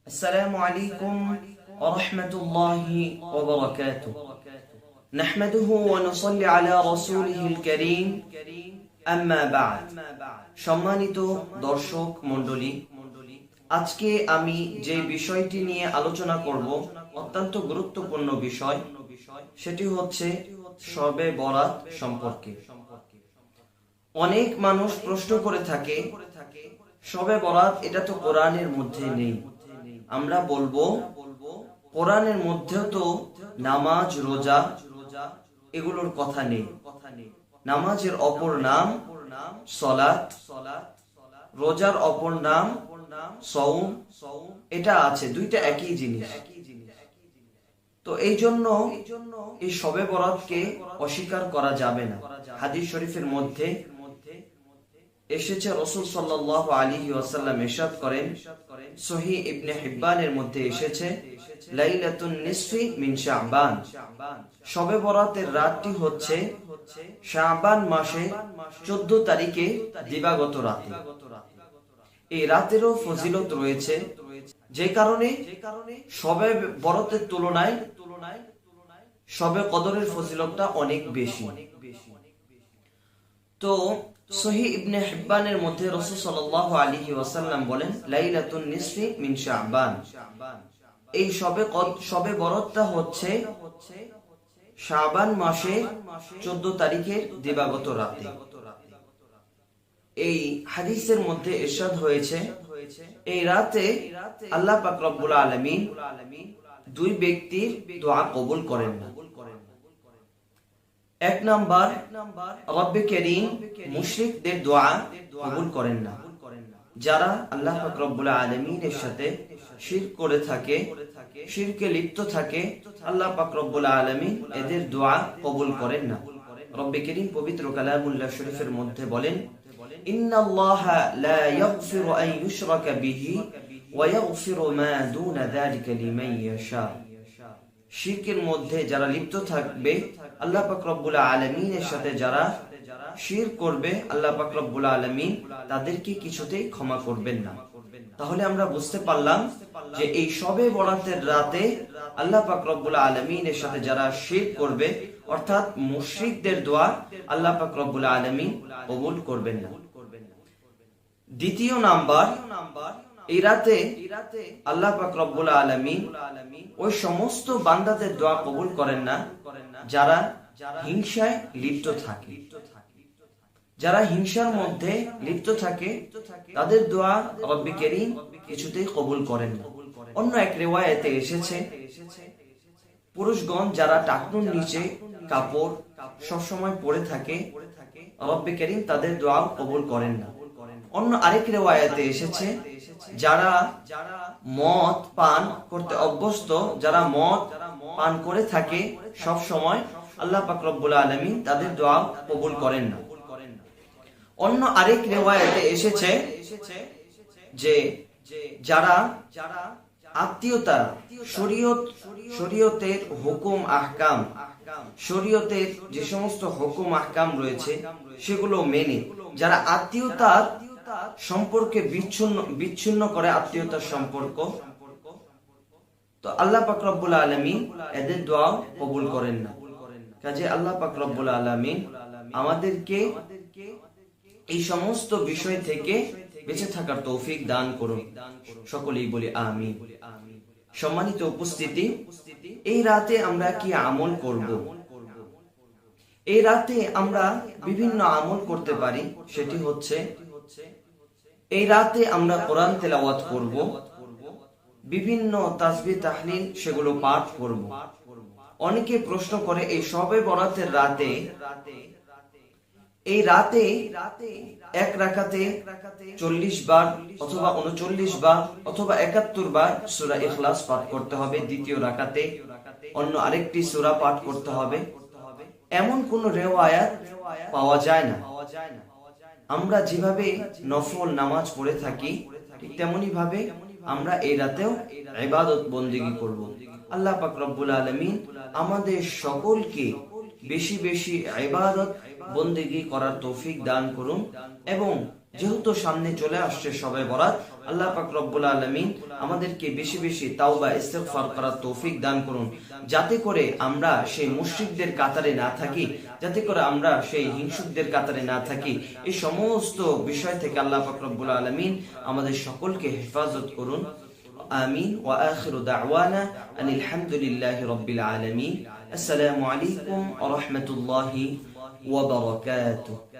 السلام عليكم ورحمة الله وبركاته. نحمده ونصلي على رسوله الكريم. أما بعد. সম্মানিত দর্শক মণ্ডলী, আজকে আমি যে বিষয়টি নিয়ে আলোচনা করব অত্যন্ত গুরুত্বপূর্ণ বিষয়, সেটি হচ্ছে শবে বরাত সম্পর্কে। অনেক মানুষ প্রশ্ন করে থাকে, শবে বরাত এটা তো কোরআনের মধ্যে নেই। আমরা বলবো, কোরআনের মধ্যেও তো নামাজ, রোজা এগুলোর কথা নেই। নামাজের অপর নাম সালাত, রোজার অপর নাম সওম, এটা আছে, দুইটা একই জিনিস। তো এই জন্য এই শবে বরাতকে অস্বীকার করা যাবে না। হাদিস শরীফের মধ্যে এসেছে, রাসূল সাল্লাল্লাহু আলাইহি ওয়াসাল্লাম ইরশাদ করেন, সহিহ ইবনে হিব্বানের মধ্যে এসেছে, লাইলাতুন নিসফি মিন শাবান, শবে বরাতের রাতটি হচ্ছে শাবান মাসে 14 তারিখে দিবাগত রাতে। এই রাতেরও ফজিলত রয়েছে, যে কারণে শবে বরাতের তুলনায় শবে কদরের ফজিলতটা অনেক বেশি। তো সহিহ ইবনে হিব্বানের মধ্যে রাসূল সাল্লাল্লাহু আলাইহি ওয়াসাল্লাম বলেন, লাইলাতুন নিসফি মিন শাবান, এই শবে বরাতটা হচ্ছে শাবান মাসে 14 তারিখের দিবাগত রাতে। এই হাদিসের মধ্যে ইরশাদ হয়েছে, এই রাতে আল্লাহ পাক রব্বুল আলামিন দুই ব্যক্তির দোয়া কবুল করেন না। এক নাম্বার, রব্বে কারীম মুশরিকদের দোয়া কবুল করেন না। যারা আল্লাহ পাক রব্বুল আলামিনের সাথে শিরক করে থাকে, শিরকে লিপ্ত থাকে, আল্লাহ পাক রব্বুল আলামিন এদের দোয়া কবুল করেন না। রব্বে কারীম পবিত্র কালামুল্লাহ শরীফের মধ্যে বলেন, ইন্নাল্লাহা লা ইয়াগফিরু আন ইউশরাকা বিহি ওয়া ইয়াগফিরু মা দুনা যালিকা লিমান ইয়াশা। শিরকের মধ্যে যারা লিপ্ত থাকবে, আল্লাহ পাক রব্বুল আলামিনের সাথে যারা শিরক করবে, আল্লাহ পাক রব্বুল আলামিন তাদেরকে কিছুতেই ক্ষমা করবেন না। তাহলে আমরা বুঝতে পারলাম যে এই শবে বরাতের রাতে আল্লাহ পাক রব্বুল আলামিনের সাথে যারা শিরক করবে, অর্থাৎ মুশরিকদের দোয়া আল্লাহ পাক রব্বুল আলামিন কবুল করবেন না। দ্বিতীয় নাম্বার, এই রাতে আল্লাহ পাক রব্বুল আলামিন ওই সমস্ত বান্দাদের দোয়া কবুল করেন না যারা হিংসায় লিপ্ত থাকে। যারা হিংসার মধ্যে লিপ্ত থাকে, তাদের দোয়া রব্বে কারীম কিছুতেই কবুল করেন না। অন্য এক রিওয়ায়াতে এসেছে, পুরুষগণ যারা টাকনুর নিচে কাপড় সবসময় পরে থাকে, রব্বে কারীম তাদের দোয়া কবুল করেন না। অন্য আরেক রিওয়ায়াতে এসেছে, যারা মদ পান করতে অভ্যস্ত, যারা মদ পান করে থাকে সব সময়, আল্লাহ পাক রব্বুল আলামিন তাদের দোয়া কবুল করেন না। অন্য আরেক রিওয়ায়াতে এসেছে যে যারা আত্মীয়তা, শরীয়তের হুকুম আহকাম, শরীয়তের যে সমস্ত হুকুম আহকাম রয়েছে সেগুলো মেনে যারা আত্মীয়তার সম্পর্কে বিচ্ছিন্ন করে, আত্মীয়তার সম্পর্ক, তো আল্লাহ পাক রব্বুল আলামিন এদের দোয়া কবুল করেন না। কাজে আল্লাহ পাক রব্বুল আলামিন আমাদেরকে এই সমস্ত বিষয় থেকে বেঁচে থাকার তৌফিক দান করুন। সকলেই বলি আমিন। সম্মানিত উপস্থিতি, এই রাতে আমরা কি আমল করব? এই রাতে আমরা বিভিন্ন আমল করতে পারি। সেটি হচ্ছে, এই রাতে আমরা কোরআন তেলাওয়াত করব, বিভিন্ন তাসবিহ তাহলিল সেগুলো পাঠ করব। অনেকে প্রশ্ন করে, এই শবে বরাতের রাতে, এই রাতে এক রাকাতে 40 বার অথবা 39 বার অথবা 71 বার সূরা ইখলাস পাঠ করতে হবে। দ্বিতীয় রাকাতে অন্য আরেকটি সূরা পাঠ করতে হবে, এমন কোন রিওয়ায়াত পাওয়া যায় না। আমরা যেভাবে নফল নামাজ পড়ে থাকি, ঠিক তেমনি ভাবে আমরা এই রাতেও ইবাদত বন্দেগী করব। আল্লাহ পাক রব্বুল আলামিন আমাদের সকলকে বেশি বেশি ইবাদত বন্দেগী করার তৌফিক দান করুন। এবং যেহেতু সামনে চলে আসছে শবে বরাত, আল্লাহ পাক রব্বুল আলামিন আমাদেরকে বেশি বেশি তাওবা ইস্তিগফার করার তৌফিক দান করুন, যাতে করে আমরা সেই মুশরিকদের কাতারে না থাকি, যাতে করে আমরা সেই হিংসুকদের কাতারে না থাকি। এই সমস্ত বিষয় থেকে আল্লাহ পাক রব্বুল আলামিন আমাদের সকলকে হেফাজত করুন। আমিন। ওয়া আখিরু দাওয়ানা আনিল হামদুলিল্লাহি রাব্বিল আলামিন। আসসালামু আলাইকুম ওয়া রাহমাতুল্লাহি ওয়া বারাকাতুহু।